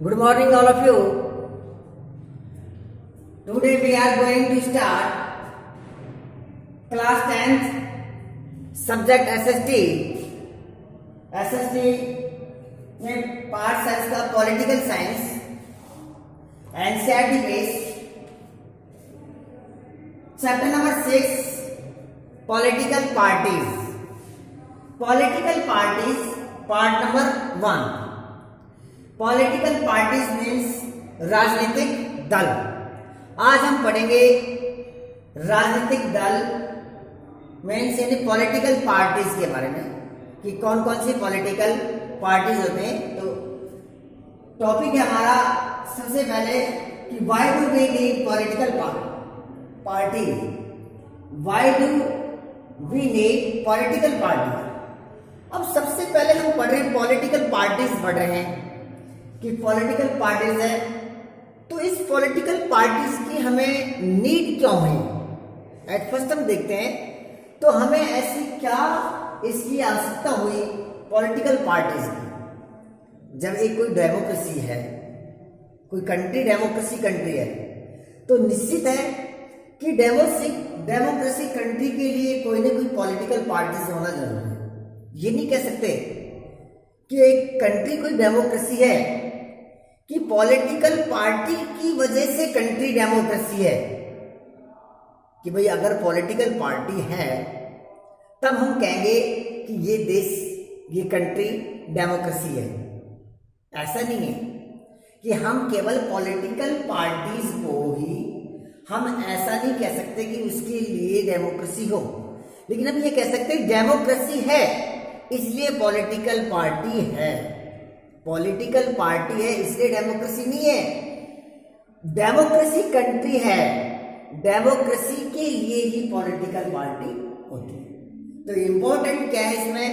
Good morning, all of you. Today we are going to start class 10th subject SST. SST में part science का political science NCERT base chapter number 6 political parties part number 1 political parties means राजनीतिक दल। आज हम पढ़ेंगे राजनीतिक दल means यानी पॉलिटिकल पार्टीज के बारे में कि कौन कौन सी पॉलिटिकल पार्टीज होते हैं। तो टॉपिक है हमारा सबसे पहले कि why do we need political party, why do we need political party. अब सबसे पहले हम पढ़ रहे हैं पॉलिटिकल पार्टीज पढ़ रहे हैं कि पॉलिटिकल पार्टीज है, तो इस पॉलिटिकल पार्टीज की हमें नीड क्यों है। एट फर्स्ट हम देखते हैं तो हमें ऐसी क्या इसकी आवश्यकता हुई पॉलिटिकल पार्टीज की। जब एक कोई डेमोक्रेसी है, कोई कंट्री डेमोक्रेसी कंट्री है, तो निश्चित है कि डेमोक्रेसी कंट्री के लिए कोई ना कोई पॉलिटिकल पार्टीज होना जरूरी है। ये नहीं कह सकते कि एक कंट्री कोई डेमोक्रेसी है कि पॉलिटिकल पार्टी की वजह से कंट्री डेमोक्रेसी है, कि भाई अगर पॉलिटिकल पार्टी है तब हम कहेंगे कि ये देश, ये कंट्री डेमोक्रेसी है। ऐसा नहीं है कि हम केवल पॉलिटिकल पार्टीज को ही हम ऐसा नहीं कह सकते कि उसके लिए डेमोक्रेसी हो, लेकिन हम ये कह सकते हैं डेमोक्रेसी है इसलिए पॉलिटिकल पार्टी है। पॉलिटिकल पार्टी है इसलिए डेमोक्रेसी नहीं है। डेमोक्रेसी कंट्री है, डेमोक्रेसी के लिए ही पॉलिटिकल पार्टी होती है। तो इम्पोर्टेंट क्या है इसमें,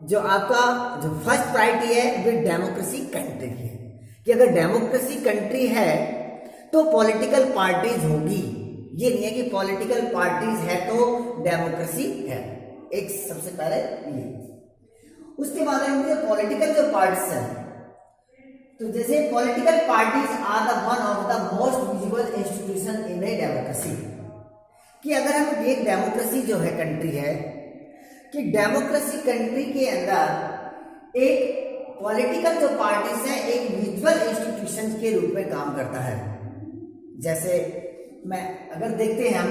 जो आपका जो फर्स्ट प्रायोरिटी है वो डेमोक्रेसी कंट्री है, कि अगर डेमोक्रेसी कंट्री है तो पॉलिटिकल पार्टीज होगी। ये नहीं है कि पॉलिटिकल पार्टीज है तो डेमोक्रेसी है। एक सबसे पहले ये, उसके बाद है पॉलिटिकल जो पार्टीज है, तो जैसे political parties are the one of the most visible institution in a democracy. कि अगर हम एक डेमोक्रेसी जो है कंट्री है, कि डेमोक्रेसी कंट्री के अंदर एक पॉलिटिकल जो पार्टीज है एक विजुअल इंस्टीट्यूशन के रूप में काम करता है। जैसे मैं अगर देखते हैं हम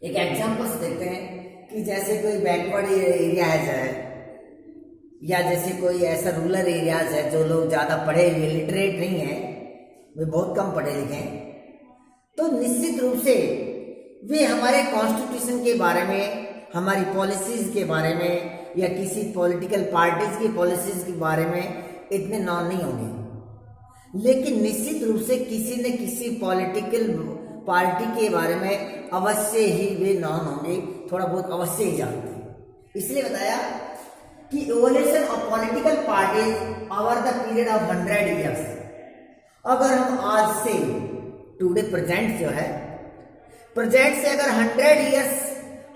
एक एग्जांपल्स देखते हैं कि जैसे कोई बैकवर्ड एरिया है या जैसे कोई ऐसा रूरल एरियाज है जो लोग ज़्यादा पढ़े लिटरेट नहीं है, वे बहुत कम पढ़े लिखे हैं, तो निश्चित रूप से वे हमारे कॉन्स्टिट्यूशन के बारे में, हमारी पॉलिसीज के बारे में या किसी पॉलिटिकल पार्टीज की पॉलिसीज के बारे में इतने नॉन नहीं होंगे। लेकिन निश्चित रूप से किसी न किसी पॉलिटिकल पार्टी के बारे में अवश्य ही वे नॉन होंगे, थोड़ा बहुत अवश्य ही जानते हैं। इसलिए बताया कि evolution of political parties over the period of 100 years. अगर हम आज से टुडे प्रेजेंट जो है, प्रेजेंट से अगर 100 ईयर्स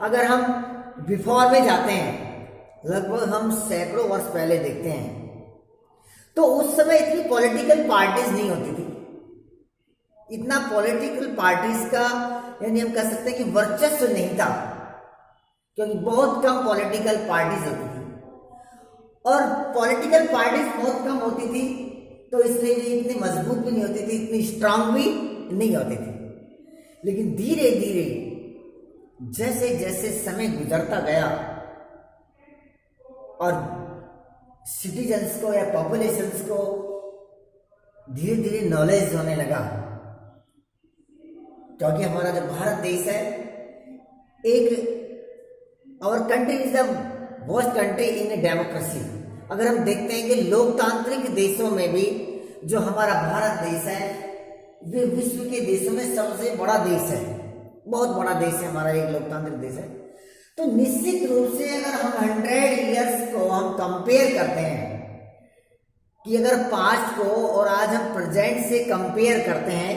अगर हम बिफोर में जाते हैं, लगभग हम सैकड़ों वर्ष पहले देखते हैं, तो उस समय इतनी पॉलिटिकल पार्टीज नहीं होती थी। इतना पॉलिटिकल पार्टीज का यानी हम कह सकते हैं कि वर्चस्व नहीं था, क्योंकि बहुत कम पॉलिटिकल पार्टीज होती थी और पॉलिटिकल पार्टीज बहुत कम होती थी, तो इसलिए भी इतनी मजबूत भी नहीं होती थी, इतनी स्ट्रांग भी नहीं होती थी। लेकिन धीरे धीरे जैसे जैसे समय गुजरता गया और सिटीजन्स को या पॉपुलेशंस को धीरे धीरे नॉलेज होने लगा, क्योंकि हमारा जो भारत देश है एक और country is the most country in a democracy. अगर हम देखते हैं कि लोकतांत्रिक देशों में भी जो हमारा भारत देश है वे विश्व के देशों में सबसे बड़ा देश है, बहुत बड़ा देश है हमारा, एक लोकतांत्रिक देश है। तो निश्चित रूप से अगर हम 100 ईयर्स को हम कंपेयर करते हैं कि अगर पास्ट को और आज हम प्रेजेंट से कंपेयर करते हैं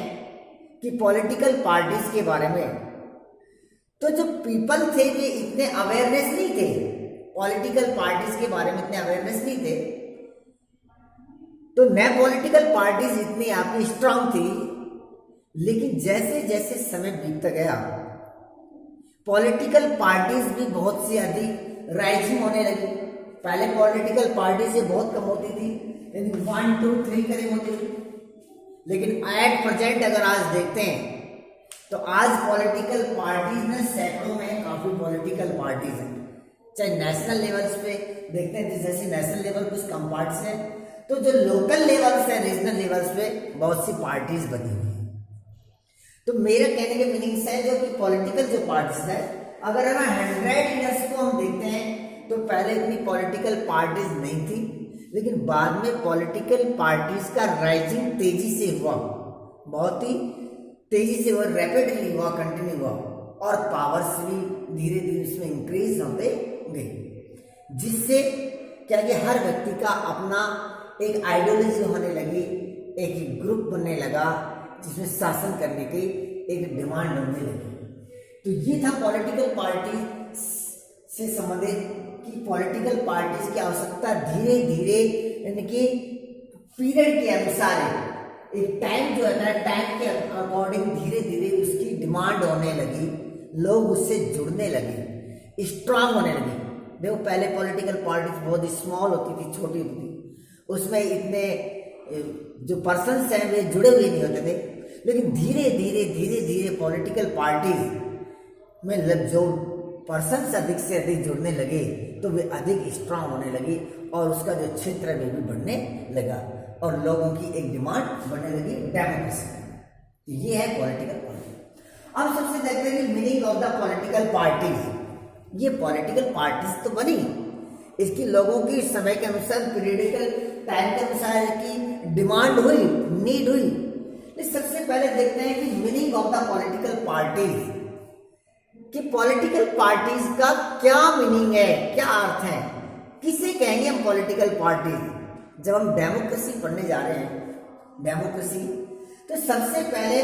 कि पॉलिटिकल पार्टीज के बारे में, तो जो पीपल थे वे इतने अवेयरनेस नहीं थे, पॉलिटिकल पार्टीज के बारे में इतने अवेयरनेस नहीं थे। तो नए पॉलिटिकल पार्टीज इतनी आपकी स्ट्रांग थी, लेकिन जैसे जैसे समय बीतता गया पॉलिटिकल पार्टीज भी बहुत सी अधिक राइजिंग होने लगी। पहले पॉलिटिकल पार्टी से बहुत कम होती थी, यानी 1 2 3 करीब होती थी, लेकिन एट प्रेजेंट अगर आज देखते हैं तो आज पॉलिटिकल पार्टीज में सैकड़ों में काफी पॉलिटिकल पार्टीज हैं। चाहे नेशनल लेवल्स पे देखते हैं, जैसे नेशनल लेवल कुछ कम पार्टीज हैं, तो जो लोकल लेवल्स है, रीजनल लेवल्स पे बहुत सी पार्टीज बनी हुई है। तो मेरा कहने के मीनिंग्स है जो कि पॉलिटिकल जो पार्टीज है, अगर हम 100 ईयर्स को हम देखते हैं तो पहले इतनी पॉलिटिकल पार्टीज नहीं थी, लेकिन बाद में पॉलिटिकल पार्टीज का राइजिंग तेजी से हुआ, बहुत ही तेजी से हुआ, रैपिडली हुआ, कंटिन्यू हुआ, और पावर्स भी धीरे धीरे उसमें इंक्रीज होते गए, जिससे क्या कि हर व्यक्ति का अपना एक आइडियोलॉजी होने लगी, एक ग्रुप बनने लगा जिसमें शासन करने की एक डिमांड होने लगी। तो ये था पॉलिटिकल पार्टी से संबंधित कि पॉलिटिकल पार्टीज की आवश्यकता धीरे धीरे, यानी कि पीरियड के अनुसार एक टाइम जो है ना, टाइम के अकॉर्डिंग धीरे धीरे उसकी डिमांड होने लगी, लोग उससे जुड़ने लगे, स्ट्रांग होने लगे। देखो पहले पॉलिटिकल पार्टीज बहुत स्मॉल होती थी, छोटी होती थी, उसमें इतने जो पर्सन्स हैं वे जुड़े हुए नहीं होते थे, लेकिन धीरे धीरे धीरे धीरे पॉलिटिकल पार्टीज में जो पर्सन्स अधिक से अधिक जुड़ने लगे तो वे अधिक स्ट्रांग होने लगी, और उसका जो क्षेत्र है वे भी बढ़ने लगा, और लोगों की एक डिमांड बढ़ने लगी डेमोक्रेसी। ये है पॉलिटिकल पार्टी। अब सबसे देखते हैं कि meaning of the political parties. ये पॉलिटिकल पार्टीज तो बनी, इसकी लोगों की समय के अनुसार, पीरियडिकल टाइम के अनुसार की डिमांड हुई, नीड हुई। लेकिन सबसे पहले देखते हैं कि meaning of the political parties, कि पॉलिटिकल पार्टीज का क्या मीनिंग है, क्या अर्थ है, किसे कहेंगे हम पॉलिटिकल पार्टीज। जब हम डेमोक्रेसी पढ़ने जा रहे हैं, डेमोक्रेसी, तो सबसे पहले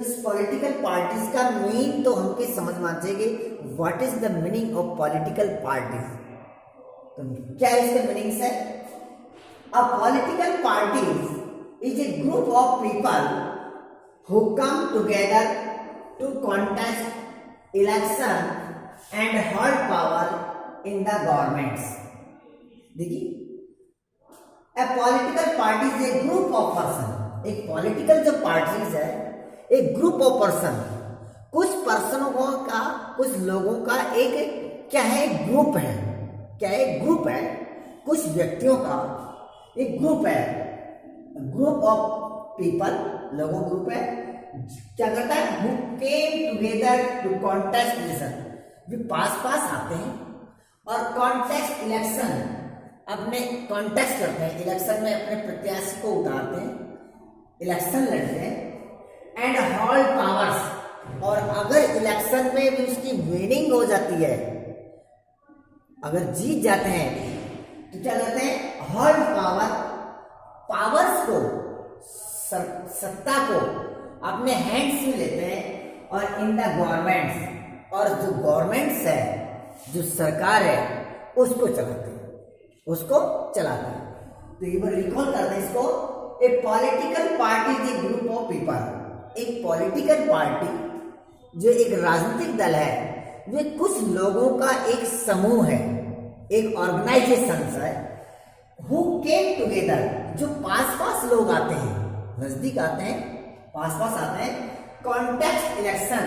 इस पॉलिटिकल पार्टीज का मीन तो हमके समझ में आना चाहिए, what is the meaning of political parties. तो क्या इसका मीनिंग्स है? A political parties is a group of people who come together to contest election and hold power in the governments. देखिए, A political party is a group of person. एक political जो parties है एक group of person, कुछ पर्सनों का, कुछ लोगों का एक क्या है, ग्रुप है। क्या है? ग्रुप है, कुछ व्यक्तियों का एक ग्रुप है, ग्रुप ऑफ पीपल, लोगों ग्रुप है। क्या करता है? who came together to contest election, वे पास आते हैं और कॉन्टेस्ट इलेक्शन, अपने कॉन्टेस्ट करते हैं, इलेक्शन में अपने प्रत्याशी को उतारते हैं, इलेक्शन लड़ते हैं, एंड होल्ड पावर्स, और अगर इलेक्शन में भी उसकी विनिंग हो जाती है, अगर जीत जाते हैं तो क्या करते हैं? होल्ड पावर, पावर्स को, सत्ता को अपने हैंड्स में लेते हैं, और इन द गवर्नमेंट्स, और जो गवर्नमेंट्स है, जो सरकार है, उसको चलाते हैं, उसको चलाते हैं। तो एक बार रिकॉल करते हैं इसको। A political party is a group of people. एक पॉलिटिकल पार्टी जो एक राजनीतिक दल है, वे कुछ लोगों का एक समूह है, एक ऑर्गेनाइजेशन है। हु केम टुगेदर, जो पास लोग आते हैं, नजदीक आते हैं, पास आते हैं, कॉन्टेस्ट इलेक्शन,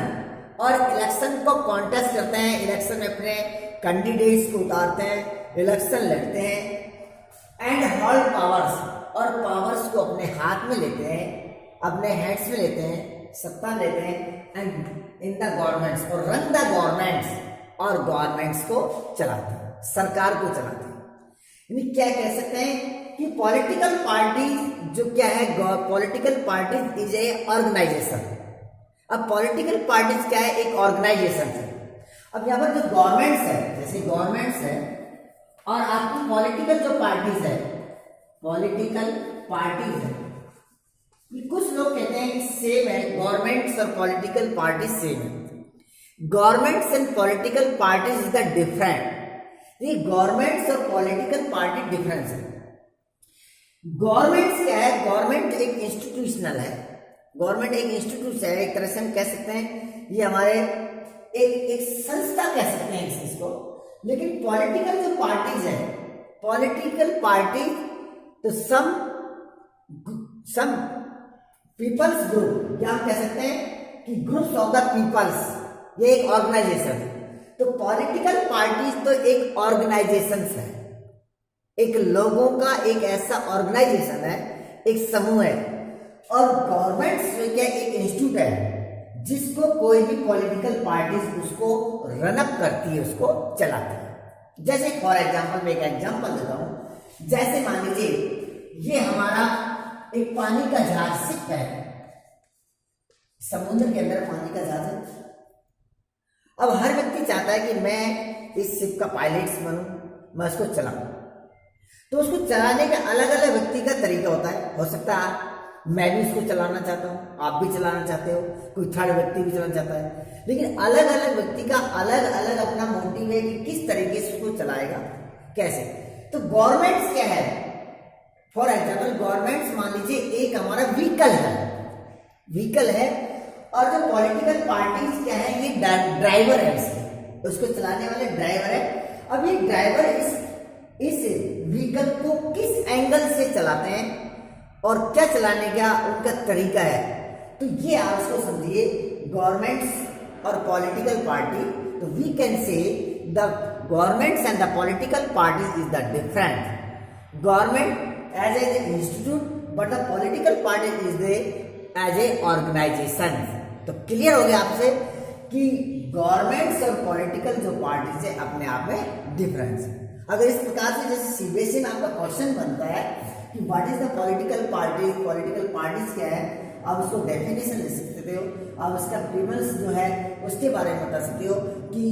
और इलेक्शन को कॉन्टेस्ट करते हैं, इलेक्शन में अपने कैंडिडेट्स को उतारते हैं, इलेक्शन लड़ते हैं, एंड होल्ड पावर्स, और पावर्स को अपने हाथ में लेते हैं, अपने हैंड्स में लेते हैं, सत्ता लेते हैं, एंड इन द गवर्नमेंट्स, और रन द गवर्नमेंट्स, और गवर्नमेंट्स को चलाते हैं, सरकार को चलाते हैं। यानी क्या कह सकते हैं कि पॉलिटिकल पार्टी जो क्या है, political party is a organization. अब पॉलिटिकल पार्टीज क्या है? एक ऑर्गेनाइजेशन है। अब यहाँ पर जो गवर्नमेंट्स है, जैसे गवर्नमेंट्स है, और आपकी पॉलिटिकल जो पार्टीज है, पॉलिटिकल पार्टीज है, कुछ लोग कहते हैं कि सेम है, गवर्नमेंट्स और पॉलिटिकल पार्टी सेम है। Governments and political parties is the different. ये गवर्नमेंट्स और पॉलिटिकल पार्टी डिफरेंस है। गवर्नमेंट क्या है? गवर्नमेंट एक इंस्टीट्यूशनल है, गवर्नमेंट एक इंस्टीट्यूट है, एक तरह से हम कह सकते हैं ये हमारे एक संस्था कह सकते हैं इस चीज को। लेकिन पॉलिटिकल जो पार्टीज है, पॉलिटिकल पार्टी तो सम पीपल्स ग्रुप, या हम कह सकते हैं कि ग्रुप्स ऑफ द पीपल्स, ये एक ऑर्गेनाइजेशन है। तो पॉलिटिकल पार्टीज तो एक ऑर्गेनाइजेशन है, एक लोगों का एक ऐसा ऑर्गेनाइजेशन है, एक समूह है। और गवर्नमेंट क्या एक इंस्टीट्यूट है जिसको कोई भी पॉलिटिकल पार्टीज उसको रनअप करती है, उसको चलाती है। जैसे फॉर एग्जांपल मैं एक एग्जांपल देता हूं, जैसे मान लीजिए ये हमारा एक पानी का जहाज शिप है, समुद्र के अंदर पानी का जहाज है। अब हर व्यक्ति चाहता है कि मैं इस शिप का पायलट बनूं, मैं उसको चलाऊं। तो उसको चलाने का अलग अलग व्यक्ति का तरीका होता है। हो सकता है मैं भी उसको चलाना चाहता हूँ, आप भी चलाना चाहते हो, कोई थर्ड व्यक्ति भी चलाना चाहता है, लेकिन अलग अलग व्यक्ति का अलग अलग अपना मोटिव है कि किस तरीके से उसको चलाएगा, कैसे। तो गवर्नमेंट्स क्या है? फॉर एग्जाम्पल गवर्नमेंट्स मान लीजिए एक हमारा व्हीकल है, और जो पॉलिटिकल पार्टीज क्या है, ये ड्राइवर है, इसके उसको चलाने वाले ड्राइवर है। अब ये ड्राइवर इस व्हीकल को किस एंगल से चलाते हैं और क्या चलाने का उनका तरीका है, तो ये आप इसको समझिए गवर्नमेंट्स और पॉलिटिकल पार्टी। तो we can say the governments and the political parties is the different. Government as a institute but the political party is the as a organization. तो क्लियर हो गया आपसे कि गवर्नमेंट्स और पॉलिटिकल जो parties है अपने आप में डिफरेंस है। अगर इस प्रकार से जैसे सीबीएसई में आपका क्वेश्चन बनता है कि what is the political parties क्या है, आप उसको डेफिनेशन दे सकते हो, आप उसका प्रीमिस जो है उसके बारे में बता सकते हो कि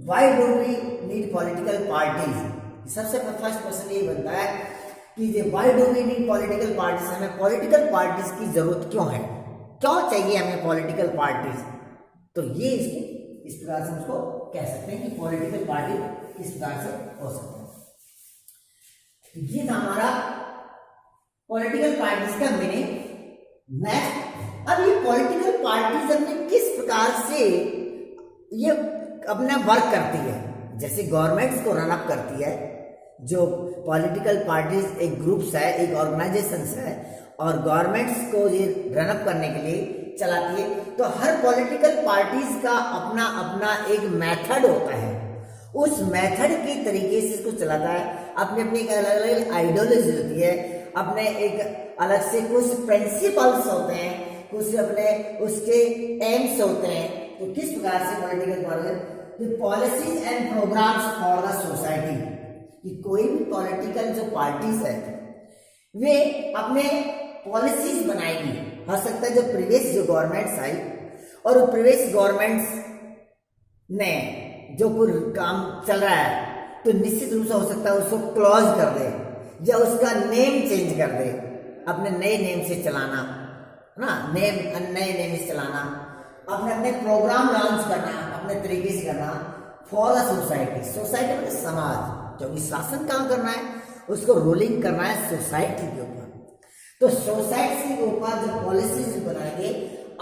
why do we need political parties. सबसे फर्स्ट क्वेश्चन यही बनता है कि ये why do we need political parties, हमें पॉलिटिकल पार्टीज की जरूरत क्यों है, क्यों चाहिए हमें पॉलिटिकल पार्टीज। तो ये इस प्रकार से उसको कह सकते हैं कि पॉलिटिकल पार्टी किस प्रकार से हो सकते हैं। ये था हमारा पॉलिटिकल पार्टीज का मीनिंग। नेक्स्ट, अब ये पॉलिटिकल पार्टीज अपने किस प्रकार से ये अपना वर्क करती है। जैसे गवर्नमेंट्स को रन अप करती है, जो पॉलिटिकल पार्टीज एक ग्रुप्स है, एक ऑर्गेनाइजेशन है, और गवर्नमेंट्स को ये रन अप करने के लिए चलाती है। तो हर पॉलिटिकल पार्टीज का अपना अपना एक मेथड होता है, उस मेथड के तरीके से इसको चलाता है। अपनी अपनी एक अलग अलग आइडियोलॉजी होती है, अपने एक अलग से कुछ प्रिंसिपल्स होते हैं, कुछ अपने उसके एम्स होते हैं। तो किस प्रकार से political party policies and programmes for the society, कि कोई भी पॉलिटिकल जो पार्टीज है वे अपने पॉलिसीज बनाएगी। हो सकता है जो प्रीवियस जो गवर्नमेंट्स आई और वो प्रीवियस गवर्नमेंट्स ने जो कुछ काम चल रहा है तो निश्चित रूप से हो सकता है उसको क्लोज कर दे या उसका नेम चेंज कर दे, अपने नए नेम से चलाना ना, नए नेम से चलाना, अपने अपने प्रोग्राम लॉन्च करना, अपने तरीके से करना फॉर द सोसाइटी। सोसाइटी मतलब समाज, क्योंकि शासन काम करना है, उसको रूलिंग करना है सोसाइटी के ऊपर। तो सोसाइटी के ऊपर जो पॉलिसीज बनाएंगे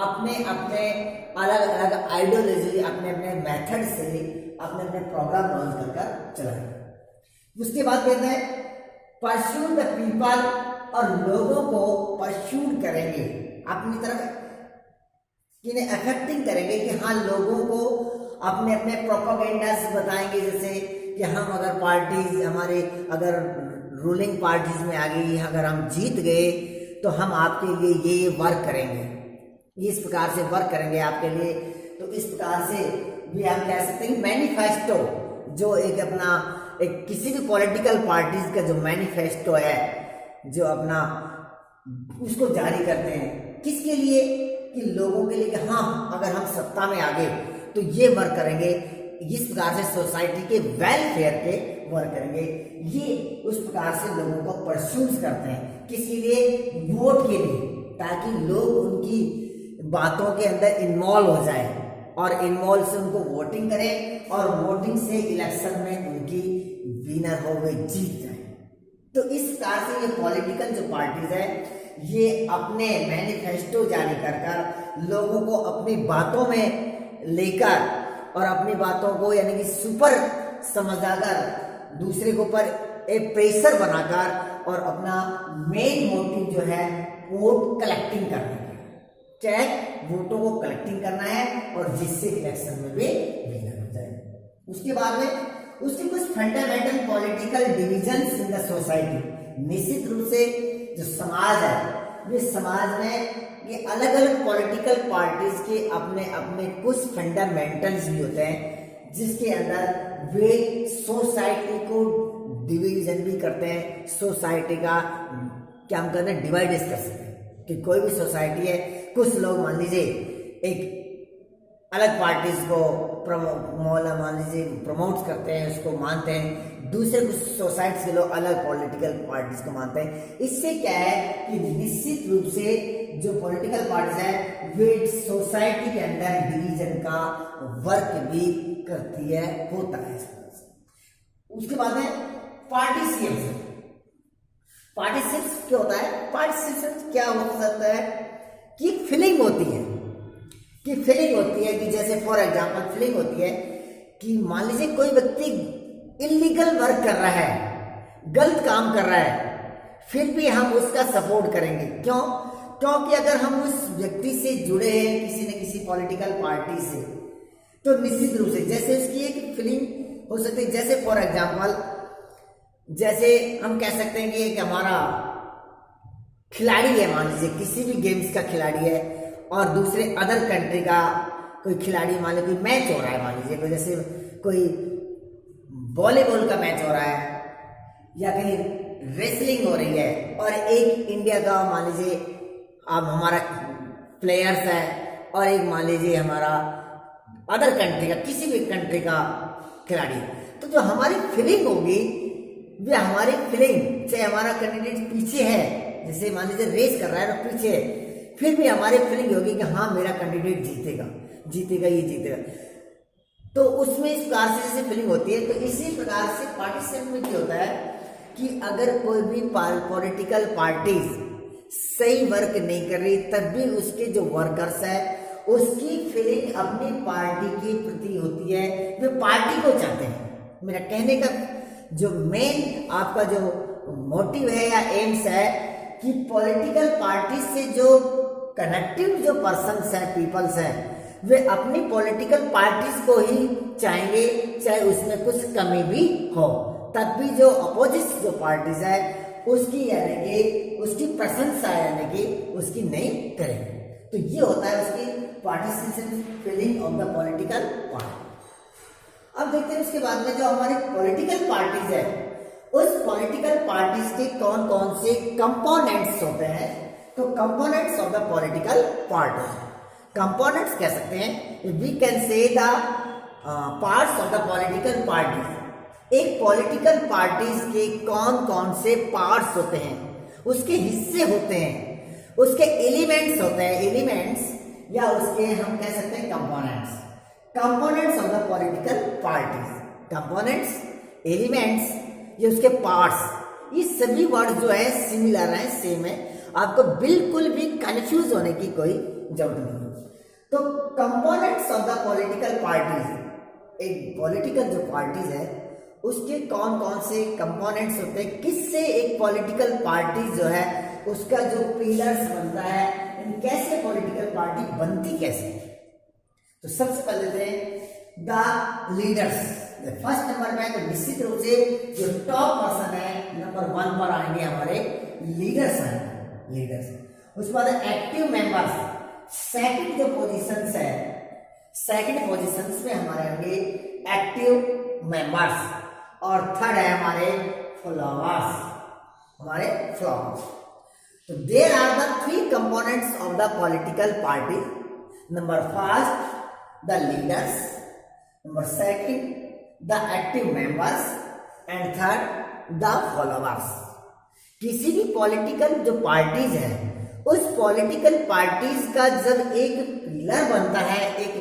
अपने अपने अलग अलग आइडियोलॉजी, अपने अपने मेथड से अपने अपने प्रोग्राम लॉन्च कर चलाएंगे। उसके बाद कहते हैं परस्यू द पीपल, और लोगों को परस्यूड करेंगे अपनी तरफ, इन्हें अफेक्टिंग करेंगे कि हाँ लोगों को अपने अपने प्रोपेगेंडास बताएंगे। जैसे कि हम अगर पार्टीज हमारे अगर रूलिंग पार्टीज में आ गई, अगर हम जीत गए तो हम आपके लिए ये वर्क करेंगे, इस प्रकार से वर्क करेंगे आपके लिए। तो इस प्रकार से भी हम कह सकते हैं मैनिफेस्टो, जो एक अपना एक किसी भी पॉलिटिकल पार्टीज का जो मैनिफेस्टो है, जो अपना उसको जारी करते हैं किसके लिए, कि लोगों के लिए कि हाँ अगर हम सत्ता में आ गए तो ये वर्क करेंगे, इस प्रकार से सोसाइटी के वेलफेयर पे वर्क करेंगे। ये उस प्रकार से लोगों को परस्यूज करते हैं, किसके लिए, वोट के लिए, ताकि लोग उनकी बातों के अंदर इन्वॉल्व हो जाए और इन्वॉल्व से उनको वोटिंग करें और वोटिंग से इलेक्शन में उनकी विनर हो गए, जीत जाए। तो इस प्रकार से ये पॉलिटिकल जो पार्टीज है ये अपने मैनिफेस्टो जारी कर लोगों को अपनी बातों में लेकर और अपनी बातों को यानी कि सुपर समझाकर दूसरे के ऊपर एक प्रेशर बनाकर और अपना मेन मोटिव जो है वोट कलेक्टिंग करना है, चाहे वोटों को कलेक्टिंग करना है और जिससे इलेक्शन में भी विनर हो जाए। उसके बाद में उसके कुछ fundamental political divisions in the society. निश्चित रूप से जो समाज है ये समाज में ये अलग अलग पॉलिटिकल पार्टीज के अपने अपने कुछ फंडामेंटल्स भी होते हैं जिसके अंदर वे सोसाइटी को डिवीजन भी करते हैं। सोसाइटी का क्या हम कहते हैं डिवाइड कर सकते हैं कि कोई भी सोसाइटी है, कुछ लोग मान लीजिए एक अलग पार्टीज को मान लीजिए प्रमोट करते हैं, उसको मानते हैं, दूसरे कुछ सोसाइटी के लोग अलग पॉलिटिकल पार्टीज को मानते हैं। इससे क्या है कि निश्चित रूप से जो पॉलिटिकल पार्टीज है वे सोसाइटी के अंदर डिवीजन का वर्क भी करती है, होता है। उसके बाद है पार्टिसिपेशन। पार्टिसिपेशन क्या होता है? पार्टिसिपेशन क्या हो सकता है कि फीलिंग होती है कि जैसे फॉर एग्जांपल फीलिंग होती है कि मान लीजिए कोई व्यक्ति इलीगल वर्क कर रहा है, गलत काम कर रहा है, फिर भी हम उसका सपोर्ट करेंगे। क्यों? क्योंकि अगर हम उस व्यक्ति से जुड़े हैं किसी न किसी पॉलिटिकल पार्टी से, तो निश्चित रूप से जैसे उसकी एक फीलिंग हो सकती है। जैसे फॉर एग्जांपल जैसे हम कह सकते हैं कि एक हमारा खिलाड़ी है, मान लीजिए किसी भी गेम्स का खिलाड़ी है और दूसरे अदर कंट्री का कोई खिलाड़ी, मान लीजिए कोई मैच हो रहा है, मान लीजिए कोई जैसे कोई वॉलीबॉल का मैच हो रहा है या कहीं रेसलिंग हो रही है और एक इंडिया का मान लीजिए अब हमारा प्लेयर्स है और एक मान लीजिए हमारा अदर कंट्री का किसी भी कंट्री का खिलाड़ी, तो जो हमारी फीलिंग होगी वे हमारी फीलिंग, चाहे हमारा कैंडिडेट पीछे है, जैसे मान लीजिए रेस कर रहा है और पीछे है, फिर भी हमारी फीलिंग होगी कि हाँ मेरा कैंडिडेट जीतेगा ये जीतेगा। तो उसमें इस प्रकार से जैसे फीलिंग होती है, तो इसी प्रकार से पार्टिसिपेशन में क्या होता है कि अगर कोई भी पॉलिटिकल पार्टीज सही वर्क नहीं कर रही तब भी उसके जो वर्कर्स है उसकी फीलिंग अपनी पार्टी के प्रति होती है, वे पार्टी को चाहते हैं। मेरा कहने का जो मेन आपका जो मोटिव है या एम्स है कि पॉलिटिकल पार्टी से जो कनेक्टिव जो पर्सन्स हैं, पीपल्स हैं, वे अपनी पॉलिटिकल पार्टीज को ही चाहेंगे, चाहे उसमें कुछ कमी भी हो, तब भी जो अपोजिट जो पार्टीज है उसकी यानी कि उसकी प्रशंसा यानी कि उसकी नहीं करेंगे। तो ये होता है उसकी participation feeling of the political party. अब देखते हैं उसके बाद में जो हमारी पॉलिटिकल पार्टीज है उस पॉलिटिकल पार्टीज के कौन कौन से कंपोनेंट्स होते हैं। तो components of the political party, components कह सकते हैं, we can say the parts of the political parties. एक पॉलिटिकल पार्टीज के कौन कौन से पार्ट्स होते हैं, उसके हिस्से होते हैं, उसके एलिमेंट्स होते हैं, एलिमेंट्स या उसके हम कह सकते हैं components. Components of the political parties, components, elements, ये उसके पार्ट्स, ये सभी वर्ड जो है सिमिलर है, सेम है, आपको बिल्कुल भी कंफ्यूज होने की कोई जरूरत नहीं है। तो components of the political parties, एक पॉलिटिकल जो पार्टीज है उसके कौन कौन से कंपोनेंट्स होते हैं, किससे एक पॉलिटिकल पार्टी जो है उसका जो पिलर्स बनता है, कैसे पॉलिटिकल पार्टी बनती कैसे। तो सबसे पहले थे द लीडर्स। फर्स्ट नंबर में तो निश्चित रूप से जो टॉप पर्सन है नंबर 1 पर आएंगे हमारे लीडर्स हैं, लीडर्स। उसके बाद एक्टिव मेंबर्स, सेकंड जो पोजीशंस है, सेकंड पोजीशंस में हमारे आएंगे एक्टिव मेंबर्स और थर्ड है हमारे फॉलोअर्स, हमारे फॉलोअर्स। तो there are the 3 components of the political party. Number first the leaders, number second the active members and third the followers. किसी भी पॉलिटिकल जो पार्टीज है उस पॉलिटिकल पार्टीज का जब एक पिलर बनता है, एक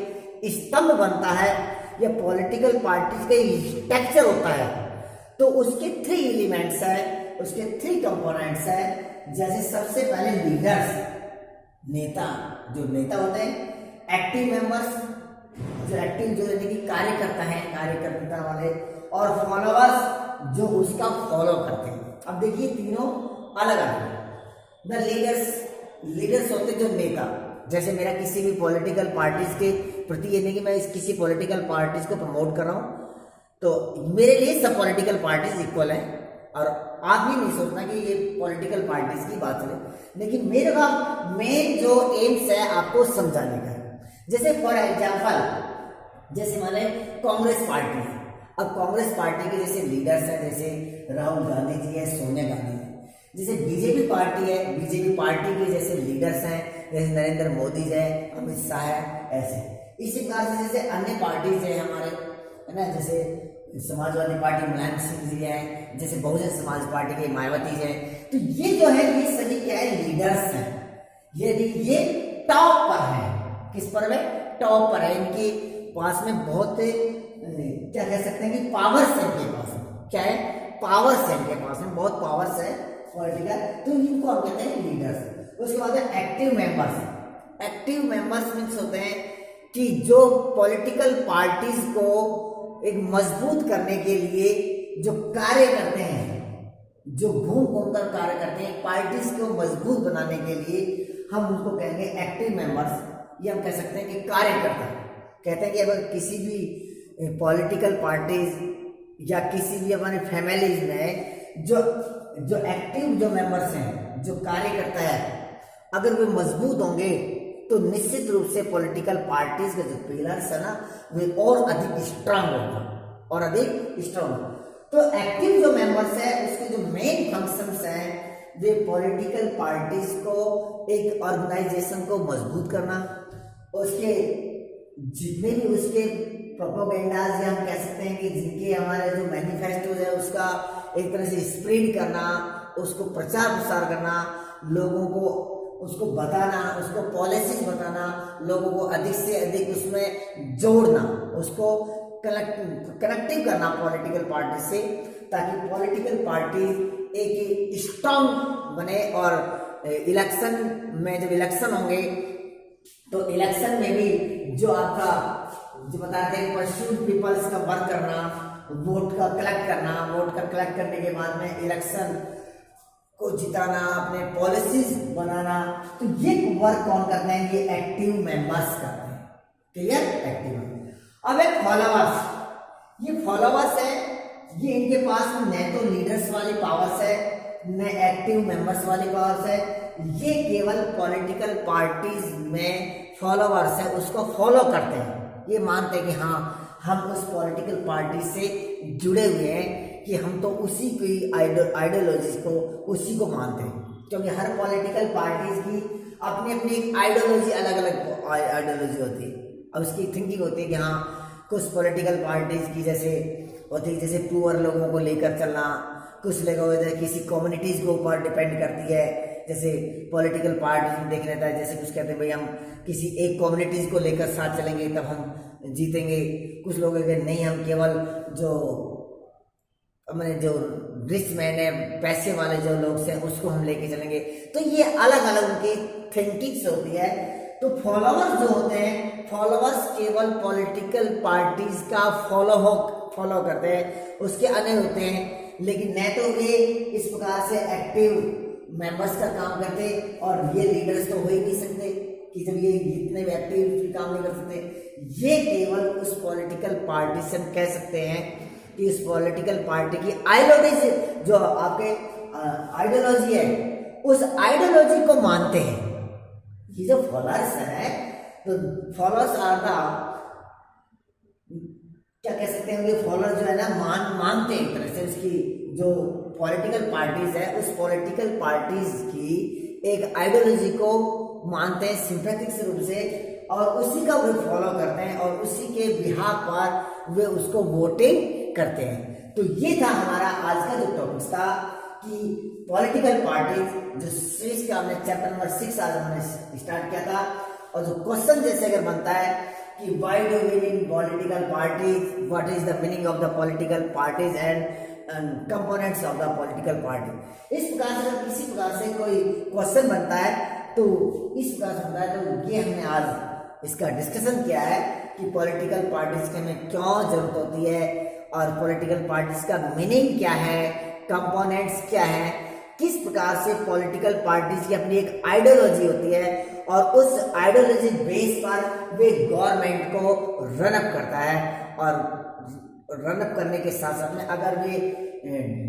स्तंभ बनता है या पॉलिटिकल पार्टीज का स्ट्रक्चर होता है, तो उसके 3 एलिमेंट्स है, उसके 3 कंपोनेंट्स है। जैसे सबसे पहले लीडर्स, नेता, जो नेता होते हैं, एक्टिव मेंबर्स, जो एक्टिव जो यानी कि कार्य करता है, कार्यकर्ता वाले, और फॉलोअर्स जो उसका फॉलो करते हैं। अब देखिए तीनों अलग अलग। द लीडर्स होते जो नेता, जैसे मेरा किसी भी पॉलिटिकल पार्टीज के प्रति ये नहीं कि मैं किसी पॉलिटिकल पार्टीज को प्रमोट कर रहा हूँ, तो मेरे लिए सब पॉलिटिकल पार्टीज इक्वल है, और आप भी नहीं सोचना कि ये पॉलिटिकल पार्टीज की बात है, लेकिन मेरे का मेन जो एम्स है आपको समझाने का है। जैसे फॉर एग्जाम्पल, जैसे माने कांग्रेस पार्टी है। अब कांग्रेस पार्टी के जैसे लीडर्स हैं, जैसे राहुल गांधी जी है, सोनिया गांधी है। जैसे बीजेपी पार्टी है, बीजेपी पार्टी के जैसे लीडर्स हैं, जैसे नरेंद्र मोदी है, अमित शाह है, ऐसे। इसी प्रकार से जैसे अन्य पार्टीज है हमारे, है ना, जैसे समाजवादी पार्टी मुलायम सिंह जी है, जैसे बहुजन समाज पार्टी के मायावती है। तो ये जो है ये सभी क्या है, लीडर्स हैं। ये टॉप पर है। किस पर है? टॉप पर है। इनके पास में बहुत क्या कह सकते हैं कि पावर्स है इनके पास में। क्या है? पावर्स है इनके पास में, बहुत पावर्स है पॉलिटिकल। तो इनको हम कहते हैं लीडर्स। उसके बाद है active members. Active members means होते हैं कि जो पॉलिटिकल पार्टीज को एक मजबूत करने के लिए जो कार्य करते हैं, जो घूम घूम कर कार्य करते हैं पार्टीज को मजबूत बनाने के लिए, हम उनको कहेंगे एक्टिव मेंबर्स। ये हम कह सकते हैं कि कार्यकर्ता। कहते हैं कि अगर किसी भी पॉलिटिकल पार्टीज या किसी भी हमारे फैमिलीज में जो एक्टिव जो मेंबर्स हैं, जो कार्यकर्ता है, अगर वे मजबूत होंगे तो निश्चित रूप से पॉलिटिकल पार्टीज के जो पिलर्स है ना, वे और अधिक स्ट्रांग होगा, और अधिक स्ट्रांग। तो एक्टिव जो मेंबर्स है उसके जो मेन फंक्शंस हैं, वे पॉलिटिकल पार्टीज को एक ऑर्गेनाइजेशन को मजबूत करना, उसके जितने भी उसके प्रोपेगेंडाज, या हम कह सकते हैं कि जिनके हमारे जो मैनिफेस्टोज है उसका एक तरह से स्प्रेड करना, उसको प्रचार प्रसार करना, लोगों को उसको बताना, उसको पॉलिसीज बताना, लोगों को अधिक से अधिक उसमें जोड़ना, उसको कनेक्टिव करना पॉलिटिकल पार्टी से, ताकि पॉलिटिकल पार्टी एक स्ट्रांग बने। और इलेक्शन में जब इलेक्शन होंगे तो इलेक्शन में भी जो आपका जो बताते हैं परस्यूट पीपल्स का वर्क करना, वोट का कलेक्ट करना, वोट का कलेक्ट करने के बाद में इलेक्शन को जिताना, अपने पॉलिसीज बनाना, तो ये वर्क कौन करते हैं? ये एक्टिव मेंबर्स करते हैं। क्लियर? Active members. अब एक फॉलोअर्स। ये फॉलोअर्स है, ये इनके पास न तो लीडर्स वाली पावर्स है, न एक्टिव मेंबर्स वाली पावर्स है। ये केवल पॉलिटिकल पार्टीज में फॉलोअर्स है, उसको फॉलो करते हैं। ये मानते हैं कि हाँ, हम उस पॉलिटिकल पार्टी से जुड़े हुए हैं, कि हम तो उसी की आइडियोलॉजी को, उसी को मानते हैं। क्योंकि हर पॉलिटिकल पार्टीज की अपनी अपनी एक आइडियोलॉजी, अलग अलग आइडियोलॉजी होती है, और उसकी थिंकिंग होती है कि हाँ, कुछ पॉलिटिकल पार्टीज की जैसे होती है, जैसे पुअर लोगों को लेकर चलना, कुछ लोगों को किसी कम्युनिटीज के ऊपर डिपेंड करती है। जैसे पॉलिटिकल पार्टी देख लेता है, जैसे कुछ कहते हैं भाई हम किसी एक कम्युनिटीज को लेकर साथ चलेंगे तब हम जीतेंगे। कुछ लोग कहते नहीं, हम केवल जो मैंने जो रिच मैन है, पैसे वाले जो लोग हैं, उसको हम लेके चलेंगे। तो ये अलग अलग उनकी थिंकिंग्स होती है। तो फॉलोअर्स जो होते हैं, फॉलोअर्स केवल पॉलिटिकल पार्टीज का फॉलो करते हैं, उसके अन्य होते हैं, लेकिन न तो ये इस प्रकार से एक्टिव मेंबर्स का काम करते, और ये लीडर्स तो हो ही नहीं सकते कि जब ये इतने एक्टिव काम नहीं कर सकते। ये केवल उस पॉलिटिकल पार्टी से हम कह सकते हैं कि इस पॉलिटिकल पार्टी की आइडियोलॉजी, जो आपके आइडियोलॉजी है, उस आइडियोलॉजी को मानते हैं। ये जो फॉलोअर्स है, तो फॉलोअर्स आर द, क्या कह सकते हैं, ये फॉलोअर्स जो है ना, मानते हैं एक तरह से उसकी जो पॉलिटिकल पार्टीज है, उस पॉलिटिकल पार्टीज की एक आइडियोलॉजी को मानते हैं सिंपैथेटिक रूप से, और उसी का वे फॉलो करते हैं, और उसी के बिहाफ पर वे उसको वोटिंग करते हैं। तो ये था हमारा आज का जो टॉपिक था कि पॉलिटिकल पार्टीज, जो सीरीज का हमने चैप्टर नंबर 6 आज हमने स्टार्ट किया था। और जो क्वेश्चन जैसे अगर बनता है कि why do we need political parties, what is the meaning of the political parties, and components of the political party. इस प्रकार से अगर किसी प्रकार से कोई क्वेश्चन बनता है तो इस प्रकार से बनता है, तो ये हमने आज इसका डिस्कशन किया है कि पॉलिटिकल पार्टीज की हमें क्यों जरूरत होती है और पॉलिटिकल पार्टीज का मीनिंग क्या है, कंपोनेंट्स क्या है, किस प्रकार से पॉलिटिकल पार्टीज की अपनी एक आइडियोलॉजी होती है और उस आइडियोलॉजी बेस पर वे गवर्नमेंट को रन अप करता है और रन अप करने के साथ साथ में अगर वे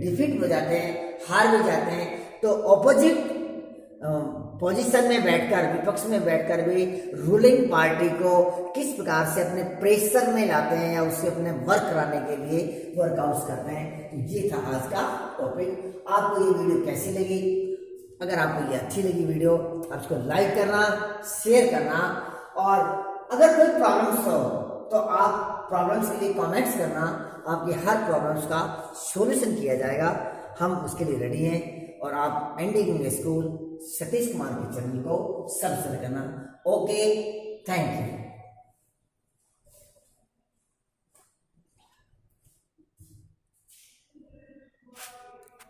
डिफीट हो जाते हैं, हार भी जाते हैं, तो ऑपोजिट पोजीशन में बैठकर, विपक्ष में बैठकर भी रूलिंग पार्टी को किस प्रकार से अपने प्रेशर में लाते हैं या उससे अपने वर्क कराने के लिए वर्कआउट करते हैं। तो ये था आज का टॉपिक। आपको ये वीडियो कैसी लगी? अगर आपको ये अच्छी लगी वीडियो, आप इसको लाइक करना, शेयर करना, और अगर कोई प्रॉब्लम्स हो तो आप प्रॉब्लम्स के लिए कमेंट्स करना। आपकी हर प्रॉब्लम्स का सॉल्यूशन किया जाएगा, हम उसके लिए रेडी हैं। और आप ND English school Satish Kumar के चैनल को सब्सक्राइब करना। Okay, thank you.